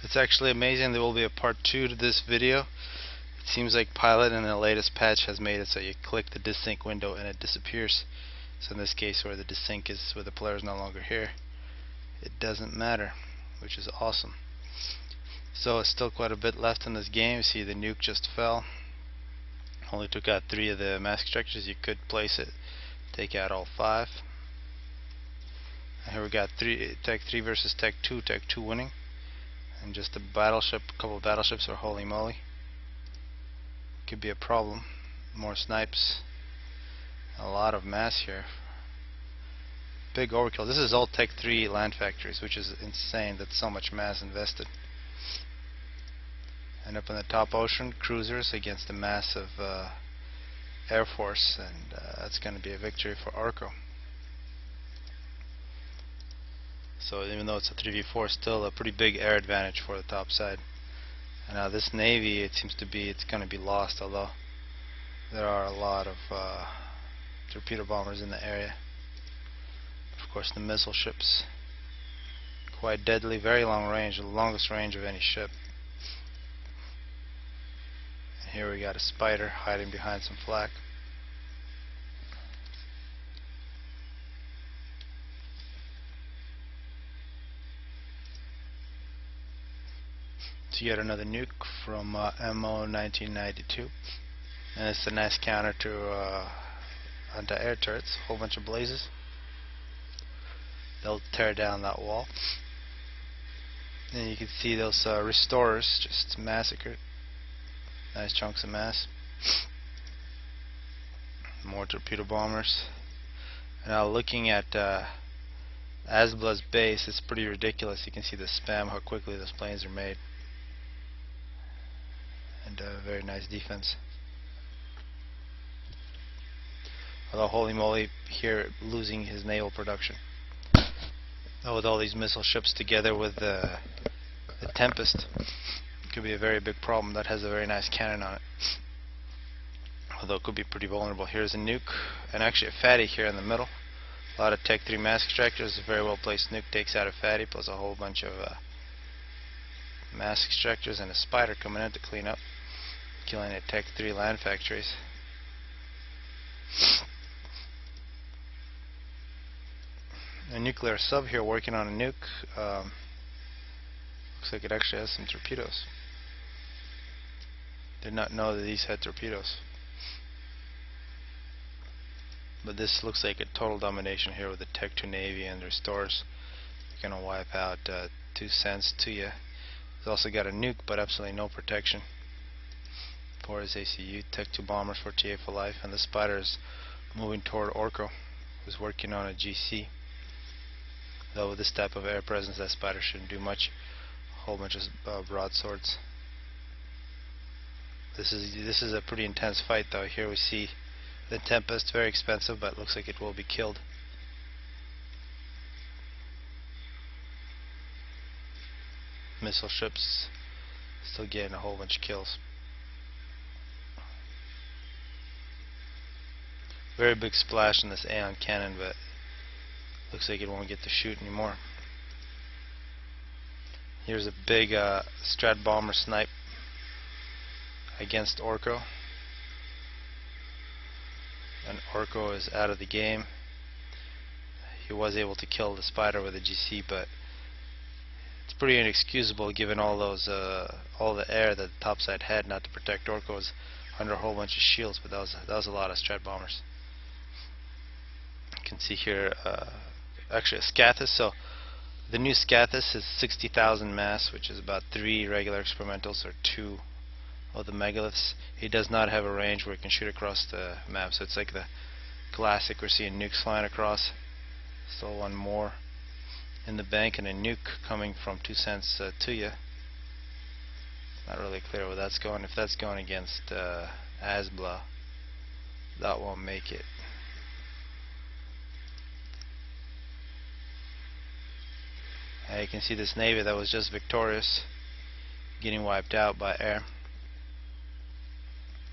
It's actually amazing. There will be a part 2 to this video. It seems like Pilot in the latest patch has made it so you click the dissync window and it disappears. So in this case, where the dissync is, where the player is no longer here, it doesn't matter, which is awesome. So it's still quite a bit left in this game. You see the nuke just fell. Only took out 3 of the mask extractors. You could place it, take out all 5. And here we got Tech 3 versus Tech 2. Tech 2 winning. And just a battleship, a couple of battleships, or holy moly. Could be a problem. More snipes. A lot of mass here. Big overkill. This is all Tech 3 land factories, which is insane. That's so much mass invested. And up in the top ocean, cruisers against a massive air force, and that's going to be a victory for Orko. So even though it's a 3v4, still a pretty big air advantage for the top side. And now this navy, it seems to be, it's going to be lost, although there are a lot of torpedo bombers in the area. Of course, the missile ships, quite deadly, very long range, the longest range of any ship. And here we got a spider hiding behind some flak. So yet another nuke from MO 1992, and it's a nice counter to anti-air turrets. A whole bunch of blazes. They'll tear down that wall, and you can see those restorers just massacred. Nice chunks of mass. More torpedo bombers. And now looking at Asbla's base, it's pretty ridiculous. You can see the spam, how quickly those planes are made. And very nice defense. Although holy moly, here losing his naval production. With all these missile ships together with the Tempest, it could be a very big problem. That has a very nice cannon on it, although it could be pretty vulnerable. Here's a nuke, and actually a fatty here in the middle. A lot of Tech 3 mask extractors. A very well placed nuke takes out a fatty, plus a whole bunch of mask extractors, and a spider coming in to clean up, killing at Tech 3 land factories. A nuclear sub here working on a nuke. Looks like it actually has some torpedoes. Did not know that these had torpedoes. But this looks like a total domination here with the Tech 2 Navy and their stores. They're going to wipe out 2 cents to you. He's also got a nuke, but absolutely no protection for his ACU. Tech 2 bombers for TA for life, and the spider is moving toward Orko, who's working on a GC. Though with this type of air presence, that spider shouldn't do much. A whole bunch of broadswords. This is a pretty intense fight, though. Here we see the Tempest, very expensive, but looks like it will be killed. Missile ships still getting a whole bunch of kills. Very big splash in this Aeon cannon, but looks like it won't get to shoot anymore. Here's a big Strat bomber snipe against Orko, and Orko is out of the game. He was able to kill the spider with a GC, but it's pretty inexcusable given all those all the air that the topside had not to protect Orko. Was under a whole bunch of shields, but that was a lot of Strat bombers. You can see here actually a Scathis. So the new Scathis is 60,000 mass, which is about 3 regular experimentals or 2 of the megaliths. He does not have a range where he can shoot across the map, so it's like the classic we're seeing nukes flying across. Still one more in the bank, and a nuke coming from 2 cents to you. Not really clear where that's going. If that's going against Asbla, that won't make it. You can see this navy that was just victorious getting wiped out by air.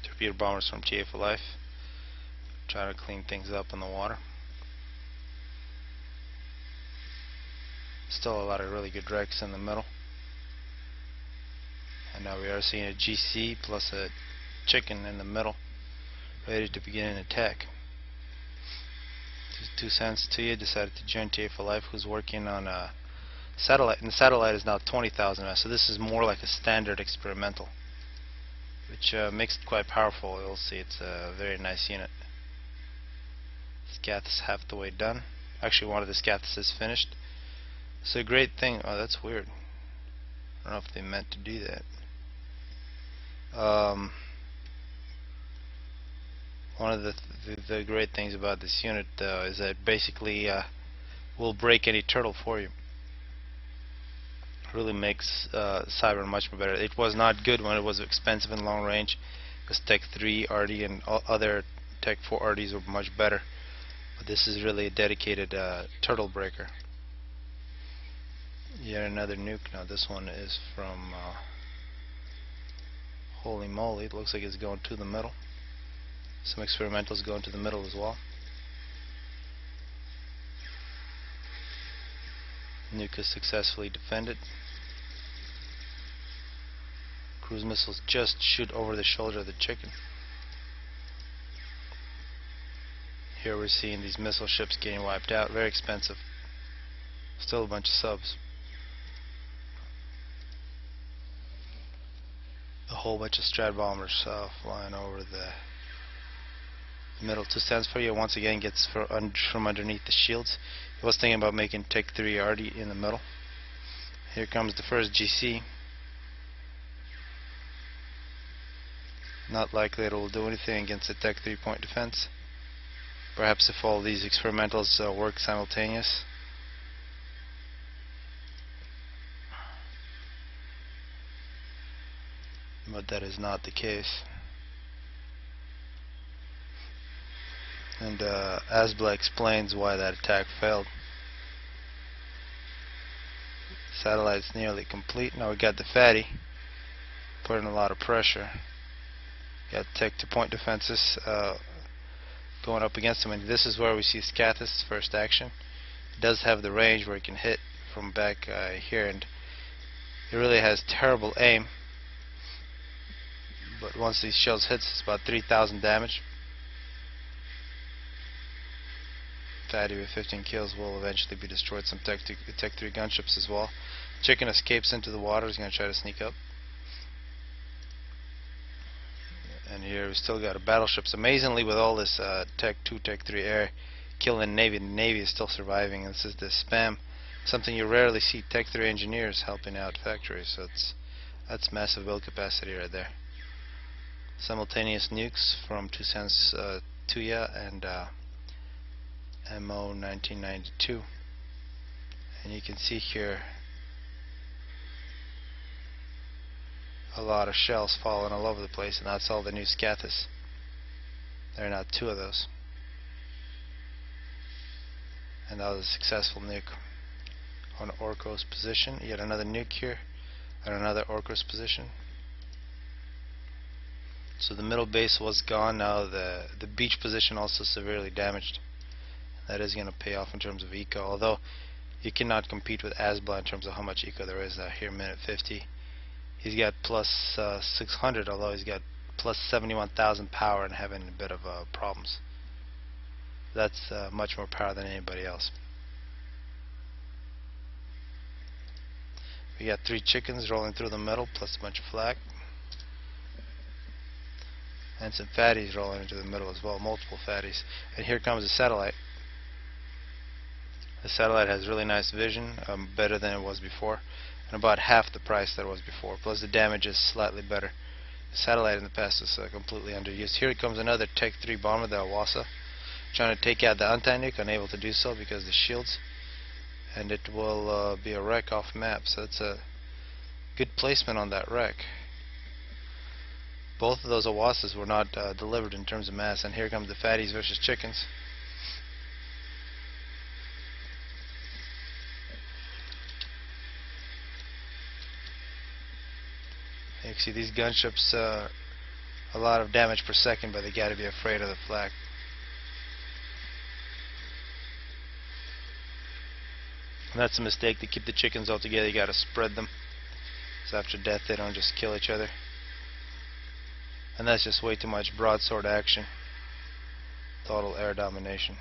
Torpedo bombers from TA for life, trying to clean things up in the water. Still a lot of really good wrecks in the middle. And now we are seeing a GC plus a chicken in the middle, ready to begin an attack. 2 cents to you, decided to join TA for Life, who's working on a satellite, and the satellite is now 20,000 mass, so this is more like a standard experimental, which makes it quite powerful. You'll see it's a very nice unit. Scath is half the way done. Actually, one of the scaths is finished. It's a great thing. Oh, that's weird. I don't know if they meant to do that. One of the great things about this unit is that basically will break any turtle for you. It really makes Cyber much more better. It was not good when it was expensive and long range, because Tech 3 RD and other Tech 4 RDs were much better. But this is really a dedicated turtle breaker. Yet another nuke. Now this one is from holy moly, it looks like it's going to the middle. Some experimentals going to the middle as well. Nuke is successfully defended. Cruise missiles just shoot over the shoulder of the chicken. Here we're seeing these missile ships getting wiped out. Very expensive. Still a bunch of subs. A whole bunch of Strat bombers flying over the middle. 2 cents for you. Once again gets from underneath the shields. He was thinking about making Tech 3 RD in the middle. Here comes the first GC. Not likely it will do anything against the Tech 3 point defense. Perhaps if all these experimentals work simultaneous. But that is not the case. And Asbla explains why that attack failed. Satellite's nearly complete. Now we got the fatty putting a lot of pressure. Got Tech 2 point defenses going up against him, and this is where we see Scathis' first action. It does have the range where it can hit from back here, and it really has terrible aim. But once these shells hits, it's about 3,000 damage. Fatty with 15 kills will eventually be destroyed. Some Tech 3 gunships as well. Chicken escapes into the water. He's going to try to sneak up. And here we still got a battleships. Amazingly, with all this Tech 2, Tech 3 air killing the Navy is still surviving. And this is the spam, something you rarely see. Tech 3 engineers helping out factories. So that's massive build capacity right there. Simultaneous nukes from 2 cents Tuya and MO 1992. And you can see here a lot of shells falling all over the place, and that's all the new Scathis. There are now 2 of those. And that was a successful nuke on Orko's position. Yet another nuke here and another Orko's position. So the middle base was gone. Now the beach position also severely damaged. That is going to pay off in terms of eco, although you cannot compete with Asbla in terms of how much eco there is here. Minute 50. He's got plus 600, although he's got plus 71,000 power and having a bit of problems. That's much more power than anybody else. We got 3 chickens rolling through the middle, plus a bunch of flak. And some fatties rolling into the middle as well, multiple fatties. And here comes the satellite. The satellite has really nice vision, better than it was before, and about half the price that it was before. Plus the damage is slightly better. The satellite in the past was completely underused. Here comes another Tech 3 bomber, the Awasa, trying to take out the anti-nuke, unable to do so because of the shields. And it will be a wreck off map, so it's a good placement on that wreck. Both of those Awasas were not delivered in terms of mass, and here comes the fatties versus chickens. You can see these gunships, a lot of damage per second, but they got to be afraid of the flak. And that's a mistake. To keep the chickens all together, you got to spread them. So after death they don't just kill each other. And that's just way too much broadsword action. Total air domination.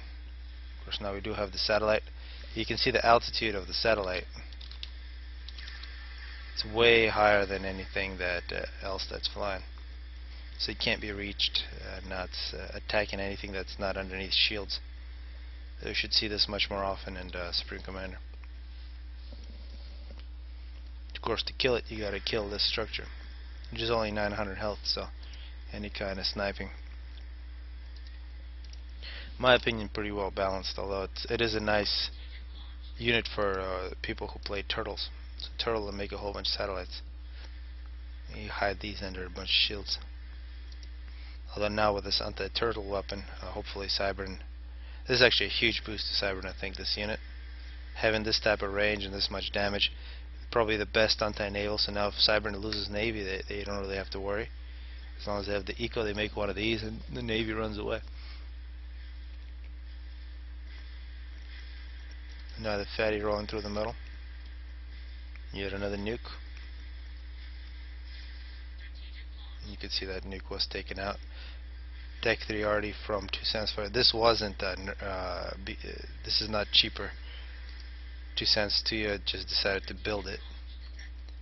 Of course, now we do have the satellite. You can see the altitude of the satellite. It's way higher than anything else that's flying. So it can't be reached. Now it's attacking anything that's not underneath shields. You should see this much more often in Supreme Commander. Of course, to kill it, you gotta kill this structure, which is only 900 health, so any kind of sniping. In my opinion, pretty well balanced, although it is a nice unit for people who play turtles. So turtle will make a whole bunch of satellites. You hide these under a bunch of shields. Although now with this anti-turtle weapon, hopefully Cybern, this is actually a huge boost to Cybern, I think, this unit. Having this type of range and this much damage, probably the best anti-naval, so now if Cybern loses Navy, they don't really have to worry. As long as they have the eco, they make one of these and the Navy runs away. Now the fatty rolling through the middle. Yet another nuke. You can see that nuke was taken out. Deck 3 already from 2 cents for this wasn't this is not cheaper. 2 cents to you just decided to build it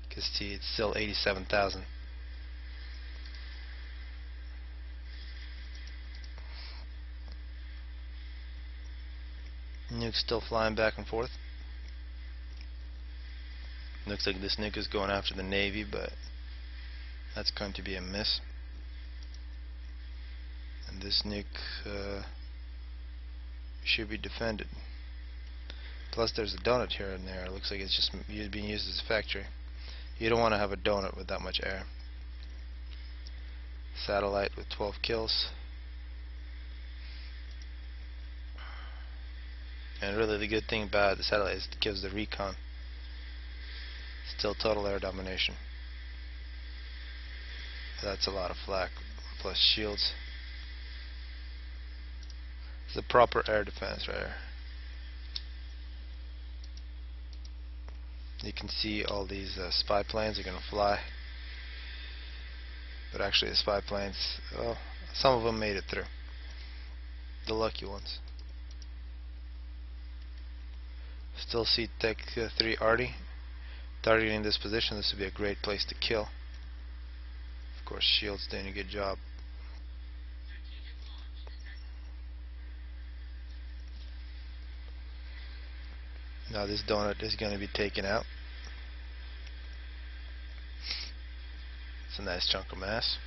because see, it's still 87,000. Nuke's still flying back and forth. Looks like this nuke is going after the Navy, but that's going to be a miss. And this nuke should be defended. Plus there's a donut here and there. It looks like it's just being used as a factory. You don't want to have a donut with that much air. Satellite with 12 kills. And really the good thing about the satellite is it gives the recon. Still total air domination. That's a lot of flak plus shields. It's a proper air defense right here. You can see all these spy planes are going to fly. But actually the spy planes, well, some of them made it through. The lucky ones. Still see Tech 3 Arty targeting this position. This would be a great place to kill. Of course, Shield's doing a good job. Now this donut is going to be taken out. It's a nice chunk of mass.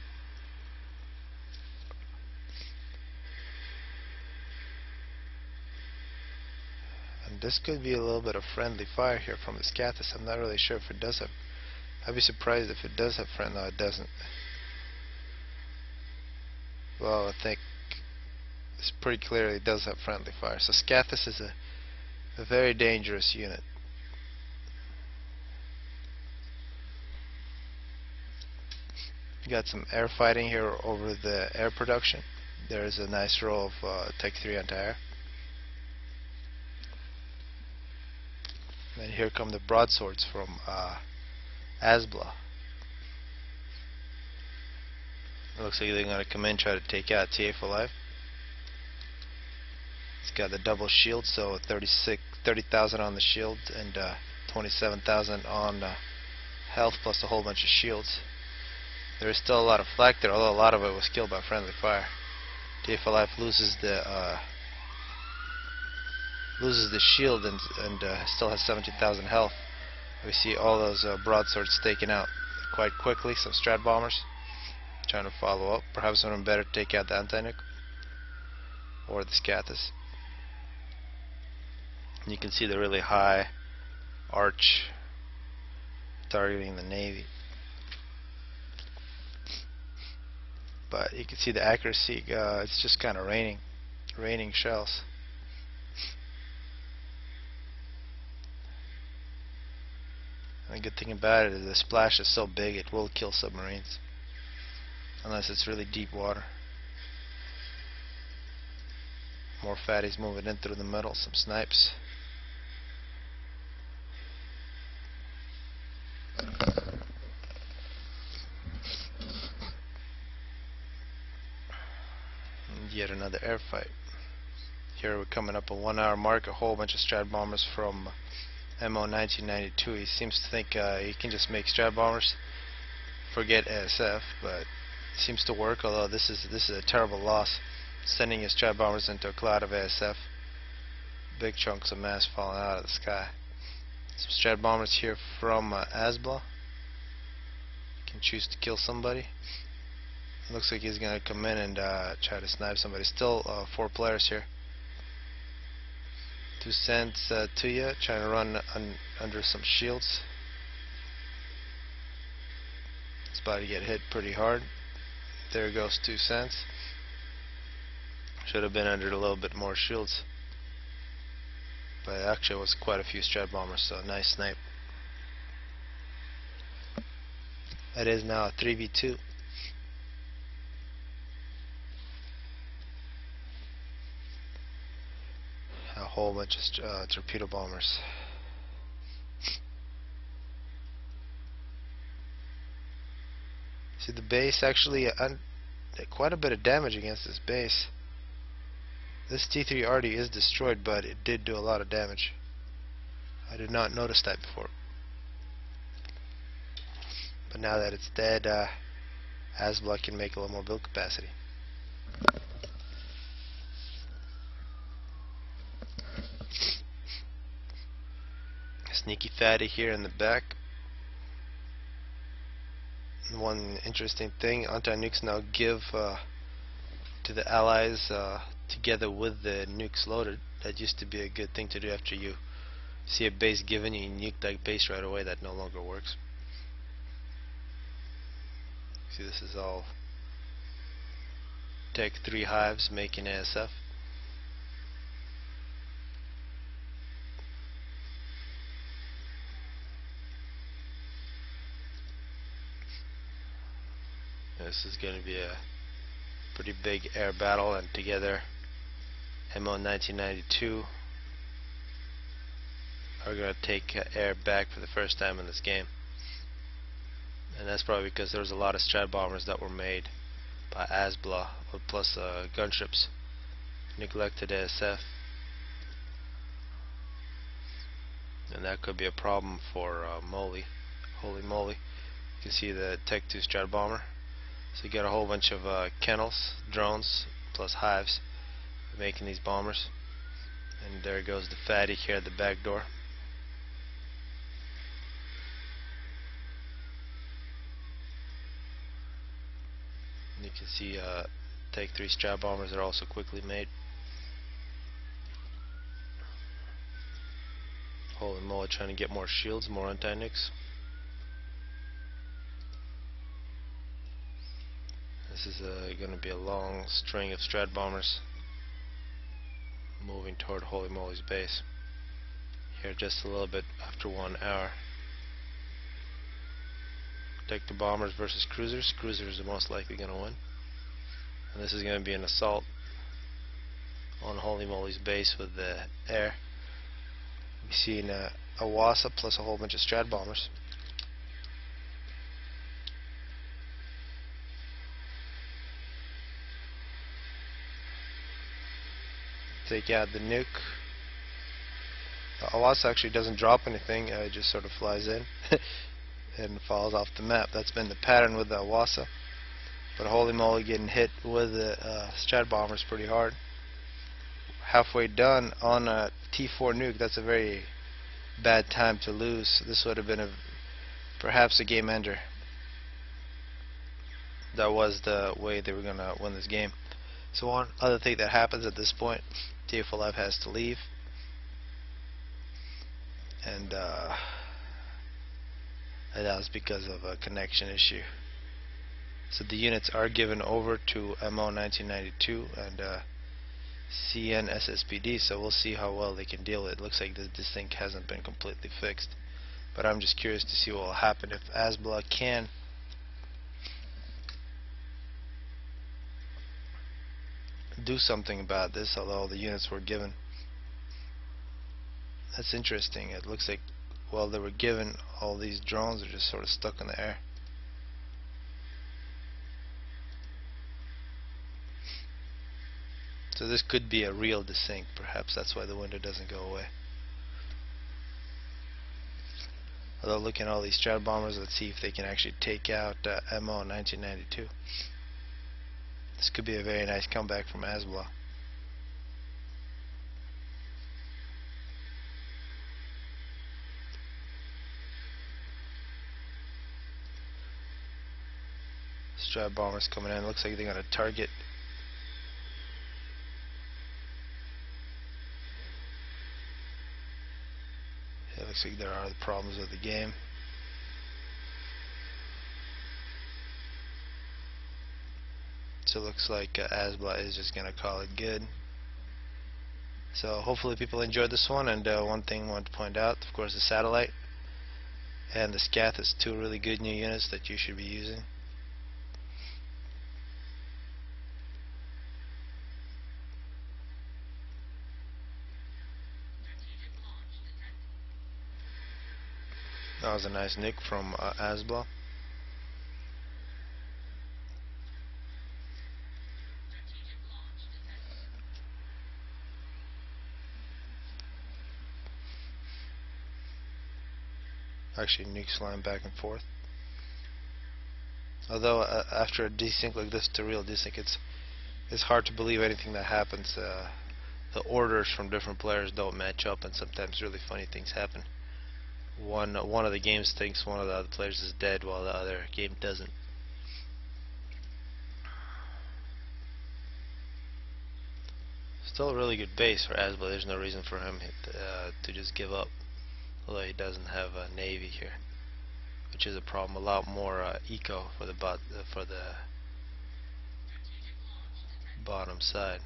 And this could be a little bit of friendly fire here from the Scathis. I'm not really sure if it does have. I'd be surprised if it does have friend. No, it doesn't. Well, I think it's pretty clearly it does have friendly fire. So Scathis is a very dangerous unit. We got some air fighting here over the air production. There's a nice row of Tech 3 anti-air. And here come the broadswords from Asbla. It looks like they're going to come in and try to take out TA for life. It's got the double shield, so 30,000 on the shield and 27,000 on health plus a whole bunch of shields. There is still a lot of flak there, although a lot of it was killed by friendly fire. TA for life loses the shield and still has 17,000 health. We see all those broadswords taken out quite quickly. Some strat bombers trying to follow up. Perhaps someone better take out the anti-nuke or the Scathis. You can see the really high arch targeting the Navy. But you can see the accuracy, it's just kind of raining shells. And the good thing about it is the splash is so big it will kill submarines. Unless it's really deep water. More fatties moving in through the middle, some snipes. yet another air fight. Here we're coming up a 1 hour mark, a whole bunch of Strat bombers from MO 1992. He seems to think he can just make Strat bombers, forget ASF, but it seems to work, although this is a terrible loss, sending his Strat bombers into a cloud of ASF. Big chunks of mass falling out of the sky. Some Strat bombers here from Asbla. Can choose to kill somebody. Looks like he's gonna come in and try to snipe somebody. Still 4 players here. 2 cents to you, trying to run under some shields. It's about to get hit pretty hard. There goes 2 cents. Should have been under a little bit more shields. But actually it was quite a few Strat bombers, so nice snipe. It is now a 3v2. A whole bunch of torpedo bombers. See, the base actually quite a bit of damage against this base. This T3 already is destroyed, but it did do a lot of damage. I did not notice that before. But now that it's dead, Asbla can make a little more build capacity. Sneaky fatty here in the back. One interesting thing, anti-nukes now give to the allies together with the nukes loaded. That used to be a good thing to do after you see a base given, you nuke that base right away. That no longer works. See, this is all Tech 3 hives making ASF. This is going to be a pretty big air battle, and together MO 1992 are going to take air back for the first time in this game. And that's probably because there was a lot of Strat bombers that were made by Asbla, plus gunships, neglected ASF. And that could be a problem for Moly. Holy moly. You can see the Tech 2 Strat bomber. So you got a whole bunch of kennels, drones, plus hives making these bombers. And there goes the fatty here at the back door. And you can see Tech 3 Strat bombers are also quickly made. Holy moly, trying to get more shields, more anti-nukes. This is going to be a long string of Strat bombers moving toward Holy Moly's base. Here just a little bit after 1 hour. Take the bombers versus cruisers. Cruisers are most likely going to win. And this is going to be an assault on Holy Moly's base with the air. We've seen a WASA plus a whole bunch of Strat bombers. Take out the nuke. Awasa actually doesn't drop anything, it just sort of flies in and falls off the map. That's been the pattern with the Awasa. But holy moly, getting hit with the Strat bombers pretty hard. Halfway done on a T4 nuke. That's a very bad time to lose. This would have been perhaps a game ender. That was the way they were going to win this game. So one other thing that happens at this point, TFL Live has to leave, and that was because of a connection issue. So the units are given over to MO 1992 and CN SSPD, so we'll see how well they can deal with it. Looks like this thing hasn't been completely fixed, but I'm just curious to see what will happen if Asbla can do something about this, although the units were given. That's interesting. It looks like while they were given, all these drones are just sort of stuck in the air. So this could be a real desync. Perhaps that's why the window doesn't go away. Although looking at all these Strat bombers, let's see if they can actually take out MO 1992. This could be a very nice comeback from Asbla. Strat bombers coming in. Looks like they're going to target. It looks like there are the problems with the game. So it looks like Asbla is just going to call it good. So hopefully people enjoyed this one. And one thing I want to point out, of course, the satellite and the Scath is two really good new units that you should be using. That was a nice nick from Asbla. Actually nukes flying back and forth. Although after a desync like this to real desync, it's hard to believe anything that happens. The orders from different players don't match up, and sometimes really funny things happen. One of the games thinks one of the other players is dead while the other game doesn't. Still a really good base for Asbla. There's no reason for him to just give up. Although he doesn't have a navy here, which is a problem. A lot more eco for the bottom side.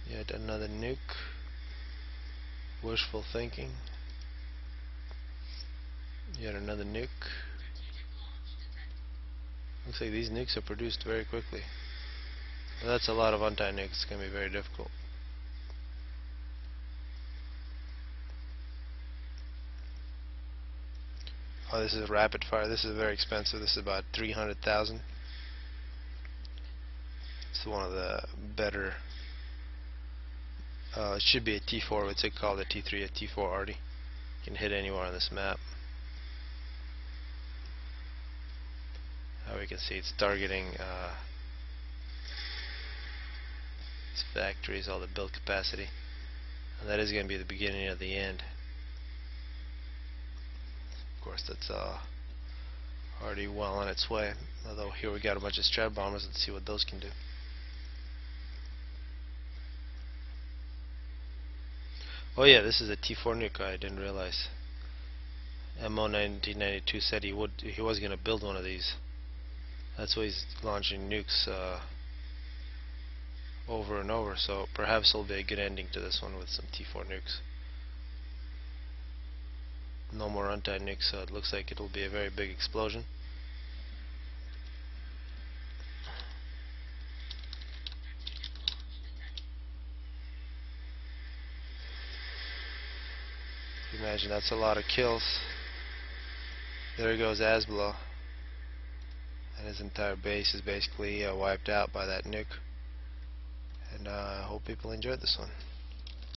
Yet another nuke. Wishful thinking. Yet another nuke. Looks like these nukes are produced very quickly. Well, that's a lot of anti-nukes. It's going to be very difficult. Oh, this is rapid fire. This is very expensive. This is about 300,000. It's one of the better. It should be a T4. It's called a T3, a T4 already. You can hit anywhere on this map. We can see it's targeting these factories, all the build capacity, and that is going to be the beginning of the end. Of course, that's already well on its way. Although here we got a bunch of Strat bombers. Let's see what those can do. Oh yeah, this is a T4 nuke. I didn't realize. MO 1992 said he was going to build one of these. That's why he's launching nukes over and over. So perhaps it'll be a good ending to this one with some T4 nukes. No more anti-nukes, so it looks like it'll be a very big explosion. Imagine that's a lot of kills. There goes Asbla, and his entire base is basically wiped out by that nuke. And I hope people enjoyed this one.